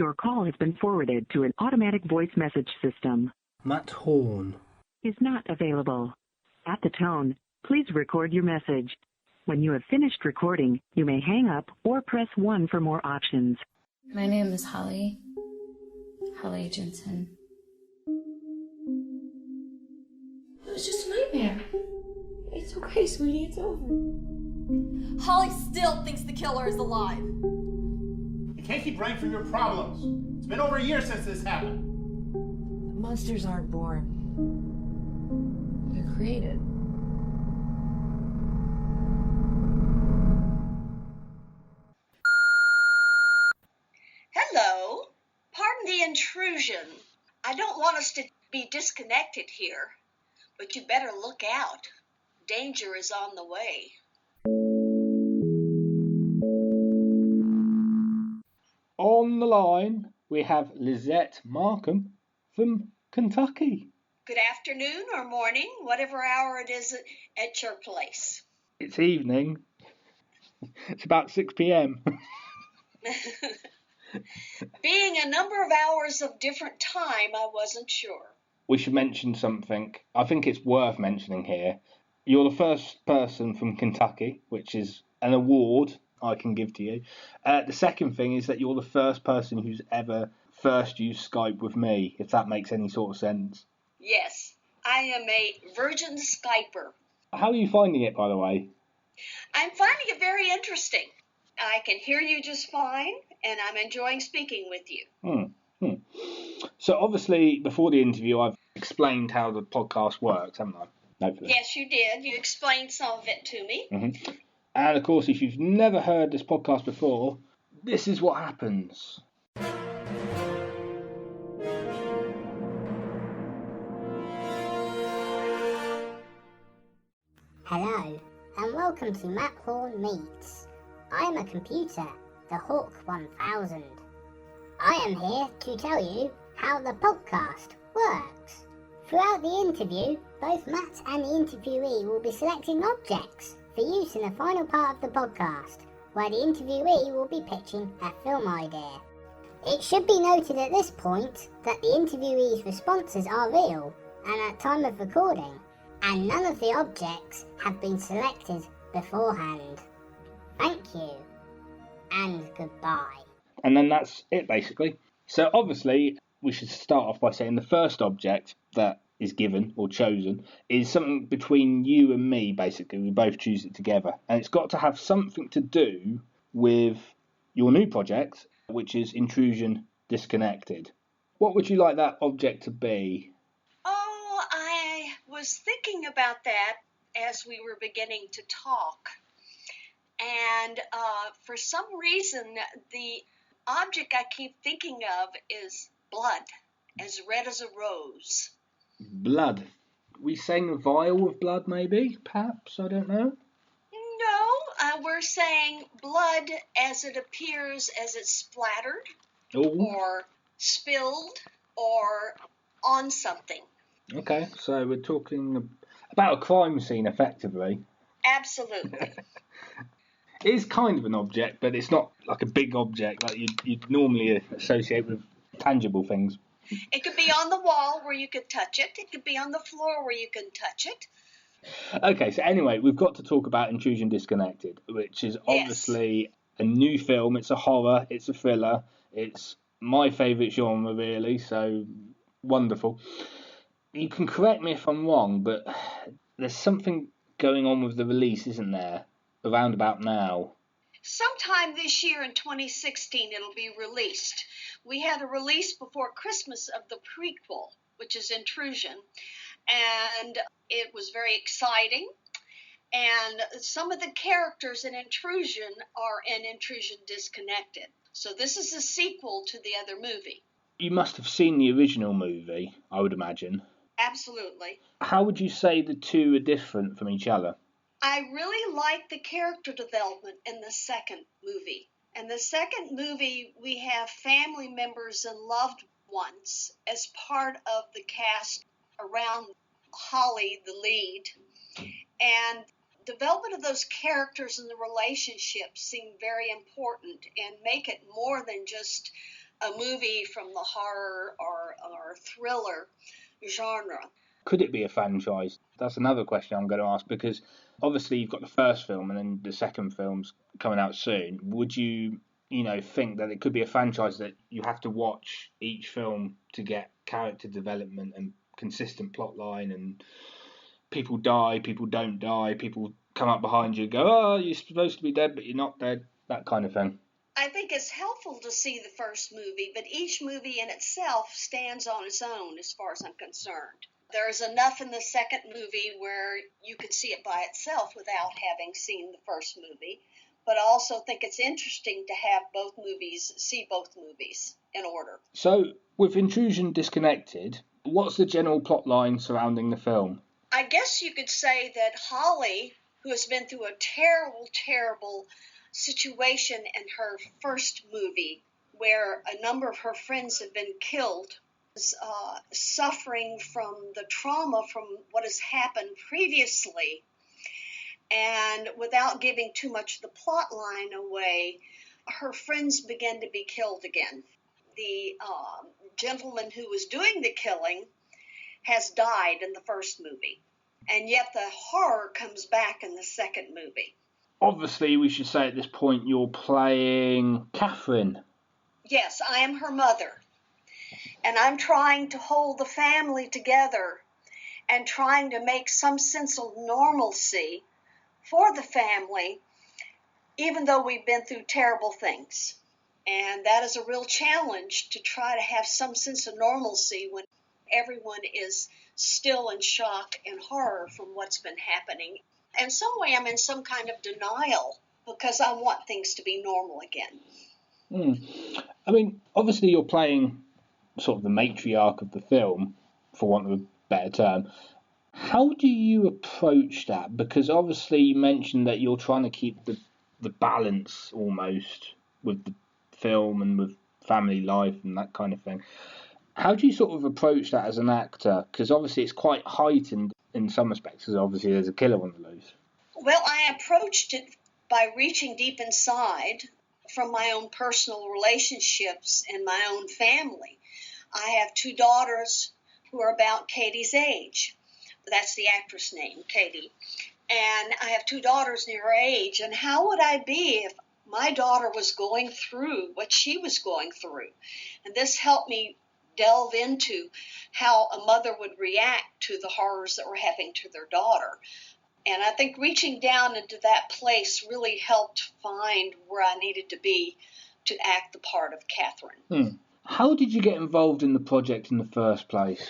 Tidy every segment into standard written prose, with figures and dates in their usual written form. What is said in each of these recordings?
Your call has been forwarded to an automatic voice message system. Matt Horn is not available. At the tone, please record your message. When you have finished recording, you may hang up or press 1 for more options. My name is Holly Jensen. It was just a nightmare. It's okay, sweetie, it's over. Holly still thinks the killer is alive. You can't keep running from your problems. It's been over a year since this happened. Monsters aren't born. They're created. Hello. Pardon the intrusion. I don't want us to be disconnected here, but you better look out. Danger is on the way. On the line, we have Lisette Markham from Kentucky. Good afternoon or morning, whatever hour it is at your place. It's evening. It's about 6 p.m. Being a number of hours of different time, I wasn't sure. We should mention something. I think it's worth mentioning here. You're the first person from Kentucky, which is an award I can give to you. The second thing is that you're the first person who's ever first used Skype with me, if that makes any sort of sense. Yes, I am a virgin Skyper. How are you finding it, by the way? I'm finding it very interesting. I can hear you just fine, and I'm enjoying speaking with you. So obviously, before the interview, I've explained how the podcast works, haven't I? Hopefully. Yes, you did. You explained some of it to me. Mm-hmm. And of course, if you've never heard this podcast before, this is what happens. Hello, and welcome to Matt Horn Meets. I am a computer, the Hawk 1000. I am here to tell you how the podcast works. Throughout the interview, both Matt and the interviewee will be selecting objects for use in the final part of the podcast, where the interviewee will be pitching a film idea. It should be noted at this point that the interviewee's responses are real and at time of recording, and none of the objects have been selected beforehand. Thank you, and goodbye. And then that's it, basically. So obviously, we should start off by saying the first object that is given or chosen is something between you and me, basically. We both choose it together. And it's got to have something to do with your new project, which is Intrusion Disconnected. What would you like that object to be? Oh, I was thinking about that as we were beginning to talk. And for some reason, the object I keep thinking of is blood, as red as a rose. Blood. We saying a vial of blood, maybe? Perhaps? I don't know. No, we're saying blood as it appears, as it's splattered, or spilled, or on something. Okay, so we're talking about a crime scene, effectively. Absolutely. It is kind of an object, but it's not like a big object like you'd normally associate with tangible things. It could be on the wall where you could touch it. It could be on the floor where you can touch it. Okay, so anyway, we've got to talk about Intrusion Disconnected, which is obviously a new film. It's a horror, it's a thriller, it's my favourite genre, really, so wonderful. You can correct me if I'm wrong, but there's something going on with the release, isn't there, around about now? Sometime this year in 2016, it'll be released. We had a release before Christmas of the prequel, which is Intrusion, and it was very exciting. And some of the characters in Intrusion are in Intrusion Disconnected. So this is a sequel to the other movie. You must have seen the original movie, I would imagine. Absolutely. How would you say the two are different from each other? I really like the character development in the second movie. In the second movie, we have family members and loved ones as part of the cast around Holly, the lead. And development of those characters and the relationships seem very important and make it more than just a movie from the horror or thriller genre. Could it be a franchise? That's another question I'm going to ask, because obviously you've got the first film and then the second film's coming out soon. Would you think that it could be a franchise that you have to watch each film to get character development and consistent plot line, and people die, people don't die, people come up behind you and go, oh, you're supposed to be dead, but you're not dead, that kind of thing? I think it's helpful to see the first movie, but each movie in itself stands on its own as far as I'm concerned. There's enough in the second movie where you could see it by itself without having seen the first movie, but I also think it's interesting to have see both movies in order. So, with Intrusion disconnected, what's the general plot line surrounding the film? I guess you could say that Holly, who has been through a terrible, terrible situation in her first movie, where a number of her friends have been killed, is suffering from the trauma from what has happened previously. And without giving too much of the plot line away, her friends begin to be killed again. The gentleman who was doing the killing has died in the first movie, and yet the horror comes back in the second movie. Obviously, we should say at this point you're playing Catherine. Yes, I am her mother, and I'm trying to hold the family together and trying to make some sense of normalcy for the family, even though we've been through terrible things. And that is a real challenge, to try to have some sense of normalcy when everyone is still in shock and horror from what's been happening. In some way, I'm in some kind of denial because I want things to be normal again. I mean, obviously you're playing sort of the matriarch of the film, for want of a better term. How do you approach that? Because obviously you mentioned that you're trying to keep the balance almost with the film and with family life and that kind of thing. How do you sort of approach that as an actor? Because obviously it's quite heightened in some respects, because obviously there's a killer on the loose. Well, I approached it by reaching deep inside from my own personal relationships and my own family. I have two daughters who are about Katie's age. That's the actress name, Katie. And I have two daughters near her age. And how would I be if my daughter was going through what she was going through? And this helped me delve into how a mother would react to the horrors that were happening to their daughter. And I think reaching down into that place really helped find where I needed to be to act the part of Catherine. How did you get involved in the project in the first place?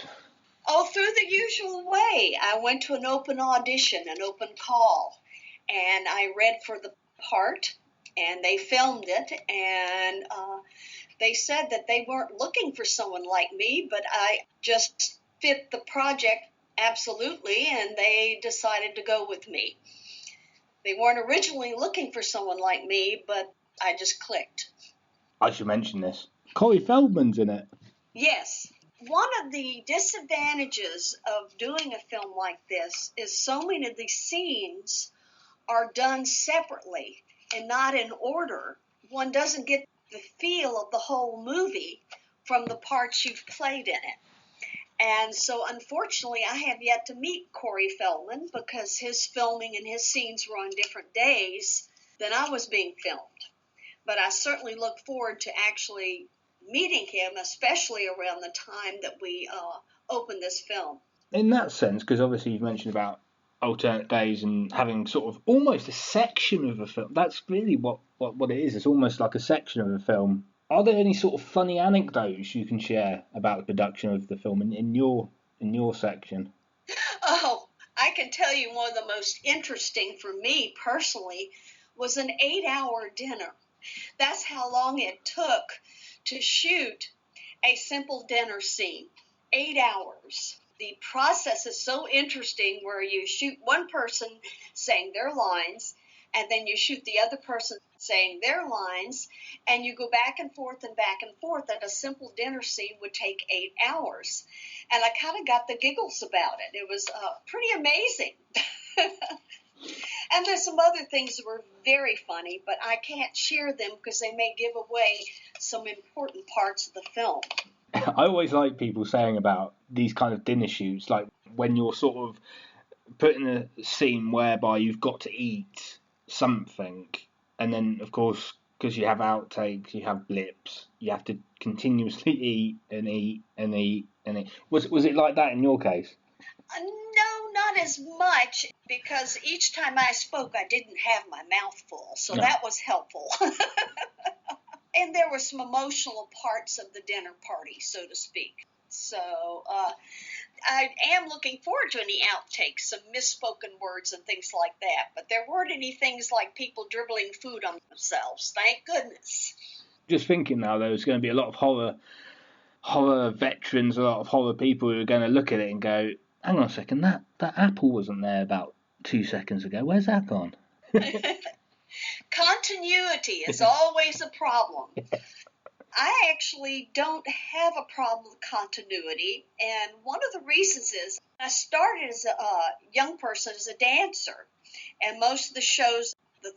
Oh, through the usual way. I went to an open audition, an open call, and I read for the part, and they filmed it, and they said that they weren't looking for someone like me, but I just fit the project absolutely, and they decided to go with me. They weren't originally looking for someone like me, but I just clicked. I should mention this. Corey Feldman's in it. Yes. One of the disadvantages of doing a film like this is so many of these scenes are done separately and not in order. One doesn't get the feel of the whole movie from the parts you've played in it. And so, unfortunately, I have yet to meet Corey Feldman because his filming and his scenes were on different days than I was being filmed. But I certainly look forward to actually meeting him, especially around the time that we open this film. In that sense, because obviously you've mentioned about alternate days and having sort of almost a section of a film. That's really what it is. It's almost like a section of a film. Are there any sort of funny anecdotes you can share about the production of the film in your section? Oh, I can tell you one of the most interesting for me personally was an 8-hour dinner. That's how long it took to shoot a simple dinner scene. 8 hours. The process is so interesting where you shoot one person saying their lines, and then you shoot the other person saying their lines, and you go back and forth, and a simple dinner scene would take 8 hours. And I kind of got the giggles about it. It was pretty amazing. And there's some other things that were very funny, but I can't share them because they may give away some important parts of the film. I always like people saying about these kind of dinner shoots, like when you're sort of put in a scene whereby you've got to eat something, and then, of course, because you have outtakes, you have blips, you have to continuously eat and eat and eat and eat. Was it like that in your case? No, not as much, because each time I spoke, I didn't have my mouth full, so No. that was helpful. And there were some emotional parts of the dinner party, so to speak. So I am looking forward to any outtakes, some misspoken words and things like that. But there weren't any things like people dribbling food on themselves. Thank goodness. Just thinking now, there's going to be a lot of horror veterans, a lot of horror people who are going to look at it and go, hang on a second, that apple wasn't there about 2 seconds ago. Where's that gone? Continuity is always a problem. I actually don't have a problem with continuity, and one of the reasons is I started as a young person as a dancer, and most of the shows, the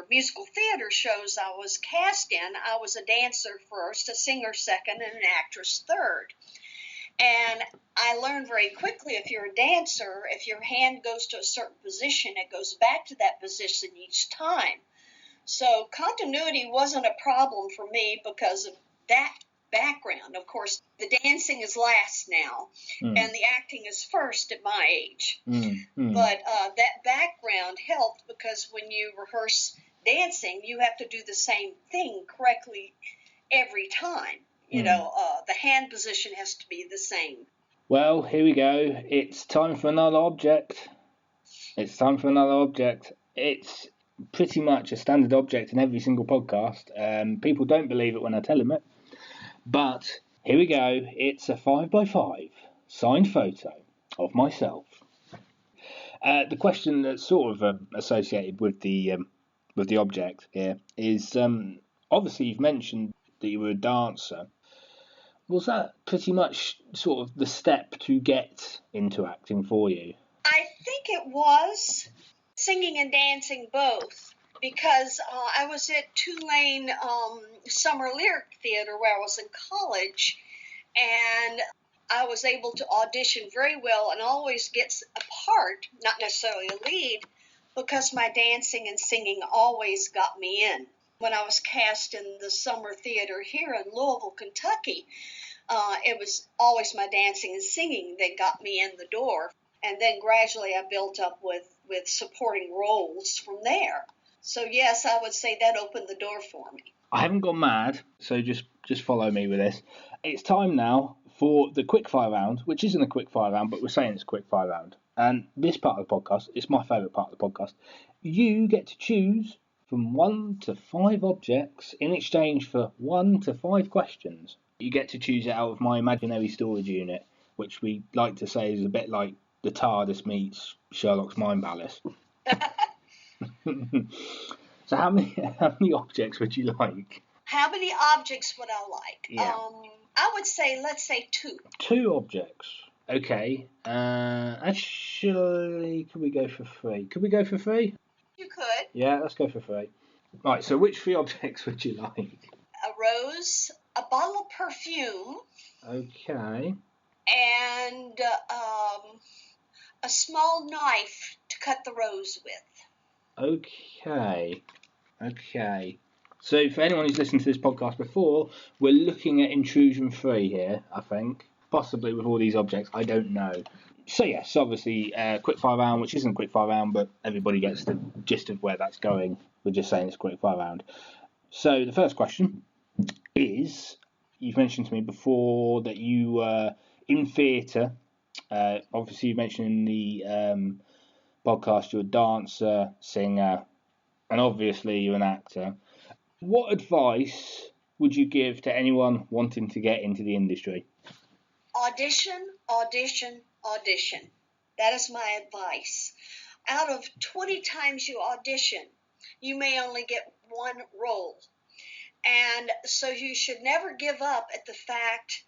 musical theater shows I was cast in, I was a dancer first, a singer second, and an actress third. And I learned very quickly, if you're a dancer, if your hand goes to a certain position, it goes back to that position each time. So continuity wasn't a problem for me because of that background. Of course, the dancing is last now, and the acting is first at my age. But that background helped, because when you rehearse dancing, you have to do the same thing correctly every time. You know, the hand position has to be the same. Well, here we go. It's time for another object. It's pretty much a standard object in every single podcast. People don't believe it when I tell them it. But here we go. It's a 5x5 signed photo of myself. The question that's sort of associated with the object here is, obviously you've mentioned that you were a dancer. Was that pretty much sort of the step to get into acting for you? I think it was singing and dancing both, because I was at Tulane Summer Lyric Theater where I was in college, and I was able to audition very well and always get a part, not necessarily a lead, because my dancing and singing always got me in. When I was cast in the Summer Theater here in Louisville, Kentucky, it was always my dancing and singing that got me in the door. And then gradually I built up with supporting roles from there. So yes, I would say that opened the door for me. I haven't gone mad, so just follow me with this. It's time now for the quickfire round, which isn't a quickfire round, but we're saying it's a quickfire round. And this part of the podcast, it's my favourite part of the podcast. You get to choose from 1 to 5 objects in exchange for 1 to 5 questions. You get to choose it out of my imaginary storage unit, which we like to say is a bit like the TARDIS meets Sherlock's Mind Palace. So how many objects would you like? How many objects would I like? Yeah. I would say, let's say 2. 2 objects. Okay. Actually, could we go for 3? Could we go for 3? You could. Yeah, let's go for 3. Right, so which 3 objects would you like? A rose, a bottle of perfume. Okay. And a small knife to cut the rose with. Okay. So for anyone who's listened to this podcast before, we're looking at Intrusion 3 here, I think. Possibly with all these objects, I don't know. So yes, obviously, quickfire round, which isn't a quickfire round, but everybody gets the gist of where that's going. We're just saying it's a quickfire round. So the first question is, you've mentioned to me before that you were in theatre. Obviously, you mentioned in the podcast you're a dancer, singer, and obviously you're an actor. What advice would you give to anyone wanting to get into the industry? Audition, audition, audition. That is my advice. Out of 20 times you audition, you may only get 1 role. And so you should never give up at the fact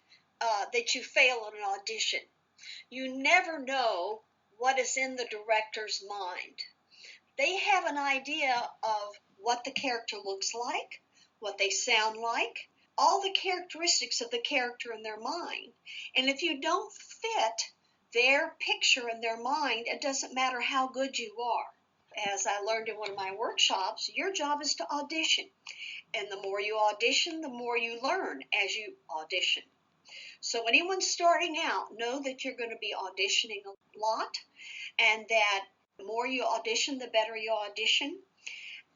that you fail on an audition. You never know what is in the director's mind. they have an idea of what the character looks like, what they sound like, all the characteristics of the character in their mind. And if you don't fit their picture in their mind, it doesn't matter how good you are. As I learned in one of my workshops, your job is to audition. And the more you audition, the more you learn as you audition. So anyone starting out, know that you're going to be auditioning a lot, and that the more you audition, the better you audition.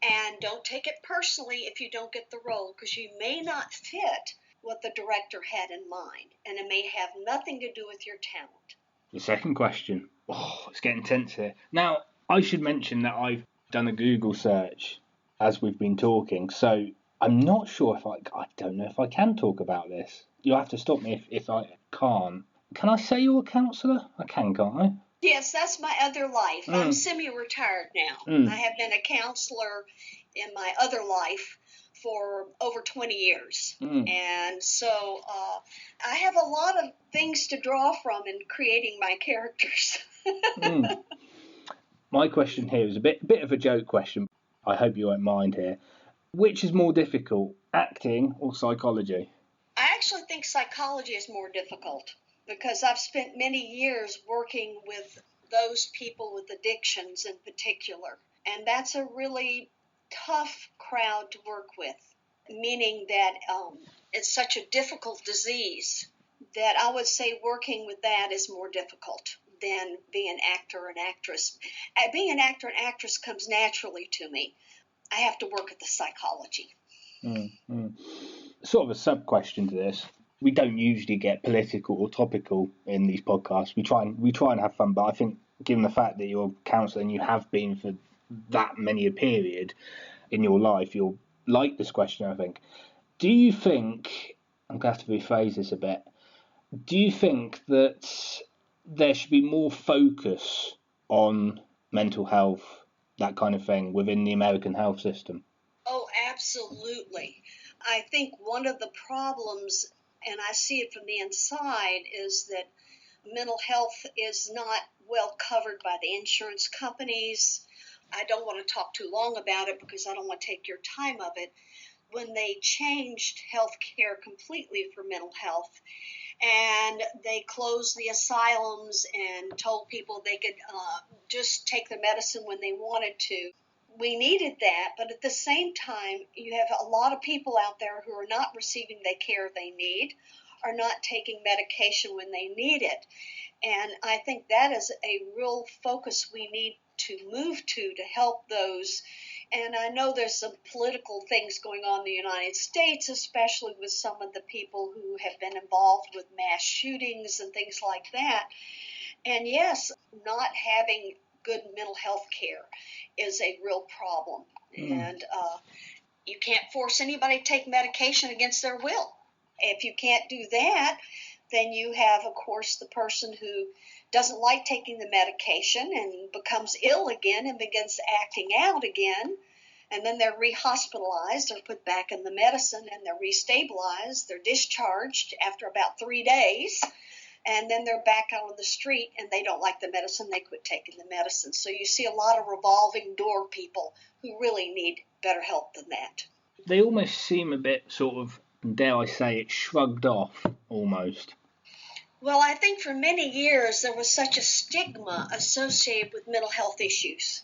And don't take it personally if you don't get the role, because you may not fit what the director had in mind, and it may have nothing to do with your talent. The second question. Oh, it's getting tense here. Now, I should mention that I've done a Google search as we've been talking, so I'm not sure if I don't know if I can talk about this. You'll have to stop me if I can't. Can I say you're a counsellor? I can, can't I? Yes, that's my other life. I'm semi-retired now. I have been a counselor in my other life for over 20 years. And so I have a lot of things to draw from in creating my characters. My question here is a bit of a joke question. I hope you won't mind here. Which is more difficult, acting or psychology? I actually think psychology is more difficult, because I've spent many years working with those people with addictions in particular. And that's a really tough crowd to work with, meaning that it's such a difficult disease that I would say working with that is more difficult than being an actor or an actress. Being an actor and actress comes naturally to me. I have to work at the psychology. Sort of a sub-question to this. We don't usually get political or topical in these podcasts. We try and have fun, but I think given the fact that you're a counsellor and you have been for that many a period in your life, you'll like this question, I think. Do you think, I'm going to have to rephrase this a bit, do you think that there should be more focus on mental health, that kind of thing, within the American health system? Oh, absolutely. I think one of the problems, and I see it from the inside, is that mental health is not well covered by the insurance companies. I don't want to talk too long about it because I don't want to take your time of it. When they changed health care completely for mental health, and they closed the asylums and told people they could just take their medicine when they wanted to, we needed that, but at the same time, you have a lot of people out there who are not receiving the care they need, are not taking medication when they need it. And I think that is a real focus we need to move to help those. And I know there's some political things going on in the United States, especially with some of the people who have been involved with mass shootings and things like that. And yes, not having good mental health care is a real problem. And you can't force anybody to take medication against their will. If you can't do that, then you have, of course, the person who doesn't like taking the medication and becomes ill again and begins acting out again. And then they're rehospitalized or put back in the medicine, and they're restabilized. They're discharged after about 3 days. And then they're back out on the street and they don't like the medicine. They quit taking the medicine. So you see a lot of revolving door people who really need better help than that. They almost seem a bit sort of, dare I say it, shrugged off almost. Well, I think for many years there was such a stigma associated with mental health issues.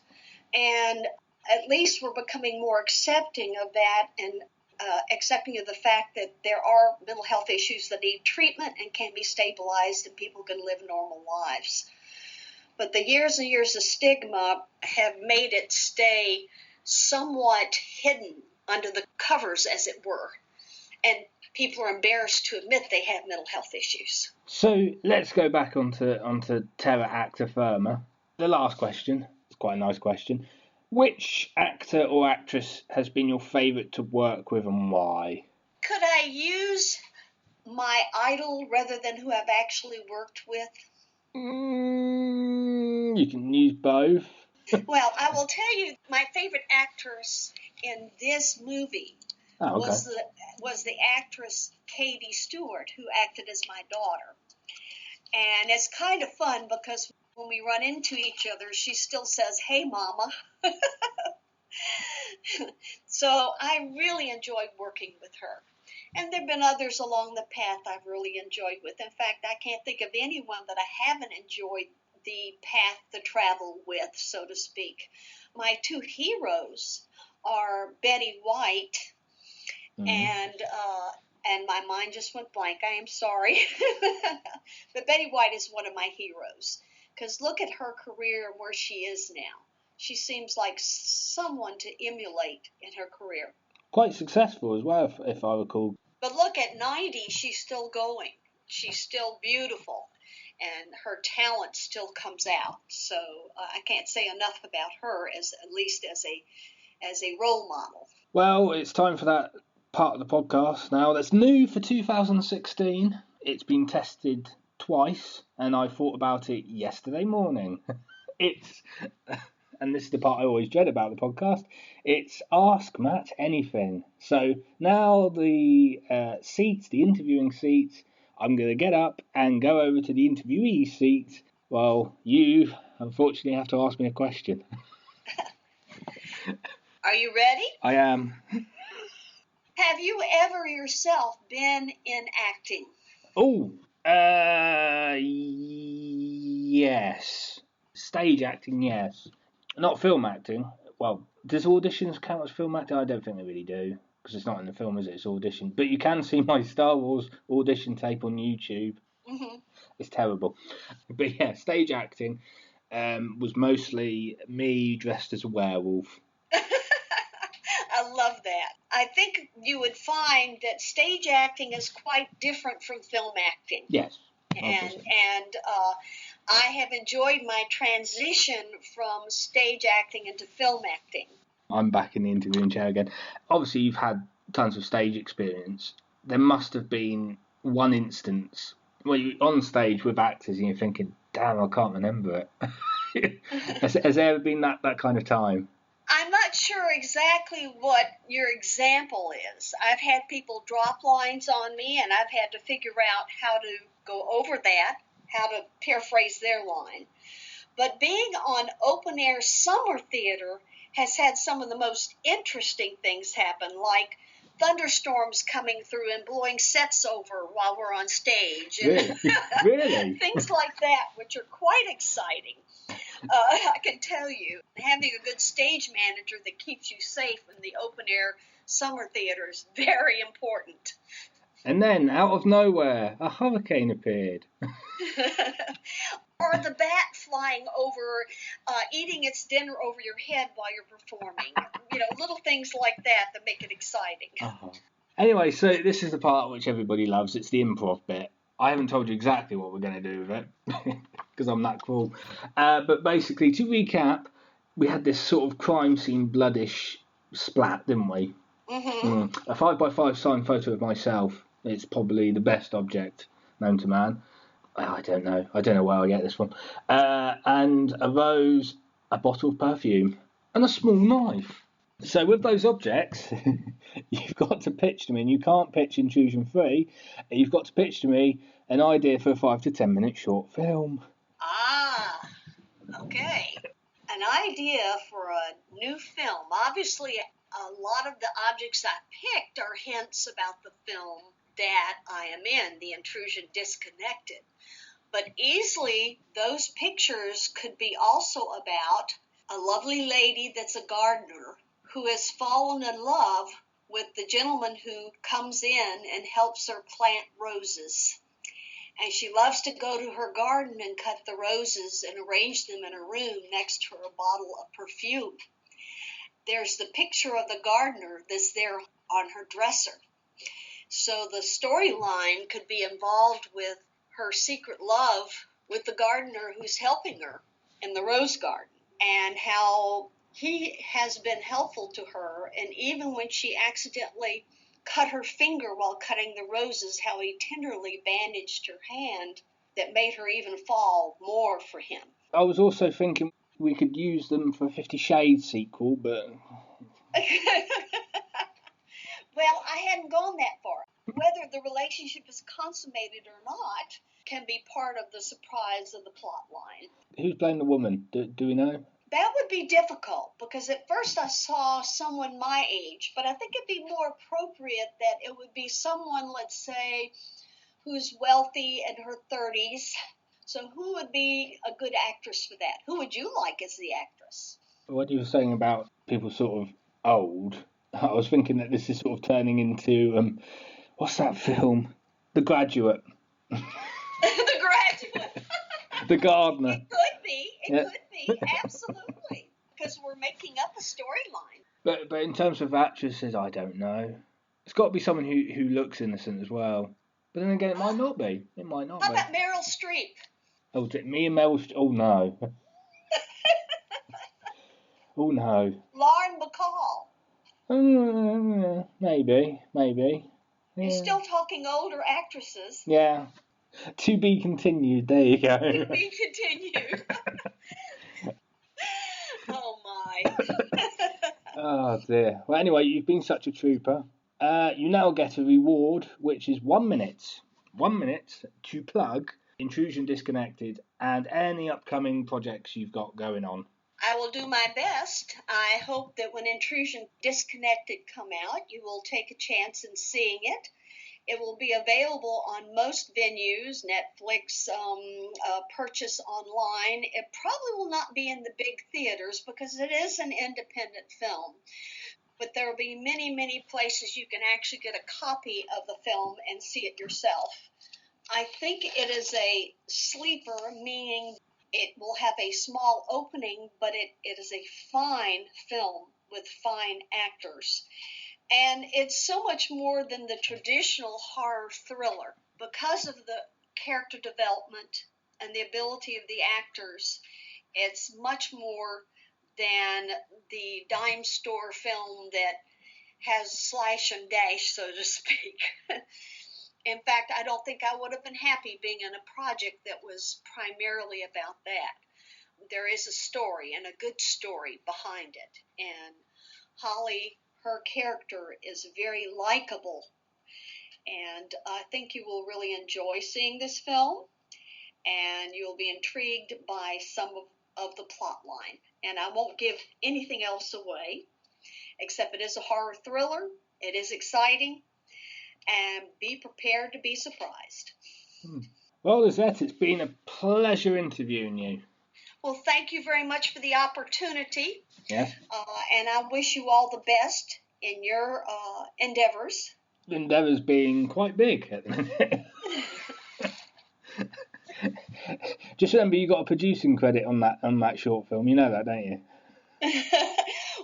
And at least we're becoming more accepting of that and accepting of the fact that there are mental health issues that need treatment and can be stabilized and people can live normal lives. But the years and years of stigma have made it stay somewhat hidden under the covers, as it were. And people are embarrassed to admit they have mental health issues. So let's go back onto terror actor Firma. The last question, it's quite a nice question. Which actor or actress has been your favourite to work with and why? Could I use my idol rather than who I've actually worked with? You can use both. Well, I will tell you my favourite actress in this movie was the actress Katie Stewart, who acted as my daughter. And it's kind of fun because When we run into each other, she still says, "Hey, Mama." So I really enjoyed working with her. And there have been others along the path I've really enjoyed with. In fact, I can't think of anyone that I haven't enjoyed the path to travel with, so to speak. My two heroes are Betty White and my mind just went blank. I am sorry. But Betty White is one of my heroes. Because look at her career and where she is now. She seems like someone to emulate in her career. Quite successful as well, if I recall. But look, at 90, she's still going. She's still beautiful. And her talent still comes out. So I can't say enough about her, at least as a role model. Well, it's time for that part of the podcast now that's new for 2016. It's been tested twice, and I thought about it yesterday morning. And this is the part I always dread about the podcast, it's Ask Matt Anything. So now the interviewing seats, I'm going to get up and go over to the interviewee seat while you, unfortunately, have to ask me a question. Are you ready? I am. Have you ever yourself been in acting? Oh, yes. Stage acting, yes. Not film acting. Well, does auditions count as film acting? I don't think they really do, because it's not in the film, is it? It's audition. But you can see my Star Wars audition tape on YouTube. Mm-hmm. It's terrible. But yeah, stage acting was mostly me dressed as a werewolf. I love that. I think you would find that stage acting is quite different from film acting. Yes. And I have enjoyed my transition from stage acting into film acting. I'm back in the interviewing chair again. Obviously, you've had tons of stage experience. There must have been one instance where you're on stage with actors and you're thinking, damn, I can't remember it. Has there ever been that kind of time? I'm not sure exactly what your example is. I've had people drop lines on me, and I've had to figure out how to go over that, how to paraphrase their line. But being on open-air summer theater has had some of the most interesting things happen, like thunderstorms coming through and blowing sets over while we're on stage. Really? Really? Things like that, which are quite exciting. I can tell you, having a good stage manager that keeps you safe in the open-air summer theater is very important. And then, out of nowhere, a hurricane appeared. Or the bat flying over, eating its dinner over your head while you're performing. Little things like that make it exciting. Uh-huh. Anyway, so this is the part which everybody loves. It's the improv bit. I haven't told you exactly what we're going to do with it, because I'm that cruel. But basically, to recap, we had this sort of crime scene bloodish splat, didn't we? Mm-hmm. A 5x5 signed photo of myself. It's probably the best object known to man. I don't know where I get this from. And a rose, a bottle of perfume, and a small knife. So with those objects, you've got to pitch to me, and you can't pitch Intrusion 3. You've got to pitch to me an idea for a 5 to 10 minute short film. Ah, okay. An idea for a new film. Obviously, a lot of the objects I picked are hints about the film that I am in, The Intrusion Disconnected. But easily, those pictures could be also about a lovely lady that's a gardener who has fallen in love with the gentleman who comes in and helps her plant roses. And she loves to go to her garden and cut the roses and arrange them in a room next to a bottle of perfume. There's the picture of the gardener that's there on her dresser. So the storyline could be involved with her secret love with the gardener who's helping her in the rose garden, and how he has been helpful to her, and even when she accidentally cut her finger while cutting the roses, how he tenderly bandaged her hand that made her even fall more for him. I was also thinking we could use them for 50 Shades sequel, but... Well, I hadn't gone that far. Whether the relationship is consummated or not, can be part of the surprise of the plot line. Who's playing the woman? Do we know? That would be difficult because at first I saw someone my age, but I think it'd be more appropriate that it would be someone, let's say, who's wealthy in her 30s. So who would be a good actress for that? Who would you like as the actress? What you were saying about people sort of old, I was thinking that this is sort of turning into, what's that film? The Graduate. The Graduate. The Gardener. It could be. It could be. Absolutely. Because we're making up a storyline. But in terms of actresses, I don't know. It's got to be someone who looks innocent as well. But then again, it might not be. It might not How be. about Meryl Streep? Oh, me and Meryl Streep? Oh, no. Oh, no. Lauren Bacall. Maybe. You're Yeah. still talking older actresses. Yeah. To be continued. There you go. To be continued. Oh, my. Oh, dear. Well, anyway, you've been such a trooper. You now get a reward, which is 1 minute. 1 minute to plug Intrusion Disconnected and any upcoming projects you've got going on. I will do my best. I hope that when Intrusion Disconnected come out, you will take a chance in seeing it. It will be available on most venues, Netflix, purchase online. It probably will not be in the big theaters because it is an independent film. But there will be many, many places you can actually get a copy of the film and see it yourself. I think it is a sleeper, meaning it will have a small opening, but it is a fine film with fine actors. And it's so much more than the traditional horror thriller. Because of the character development and the ability of the actors, it's much more than the dime store film that has slash and dash, so to speak. In fact, I don't think I would have been happy being in a project that was primarily about that. There is a story, and a good story, behind it. And Holly, her character, is very likable. And I think you will really enjoy seeing this film, and you'll be intrigued by some of the plot line. And I won't give anything else away, except it is a horror thriller. It is exciting. And be prepared to be surprised. Well, Lisette, it's been a pleasure interviewing you. Well, thank you very much for the opportunity. Yes. And I wish you all the best in your endeavors. Endeavours being quite big at the minute. Just remember, you got a producing credit on that short film. You know that, don't you?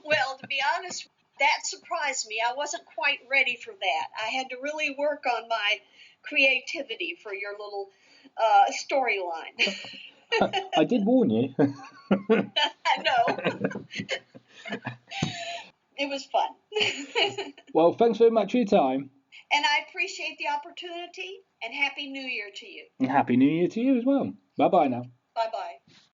Well, to be honest, that surprised me. I wasn't quite ready for that. I had to really work on my creativity for your little storyline. I did warn you. I know. It was fun. Well, thanks very much for your time. And I appreciate the opportunity, and Happy New Year to you. And Happy New Year to you as well. Bye-bye now. Bye-bye.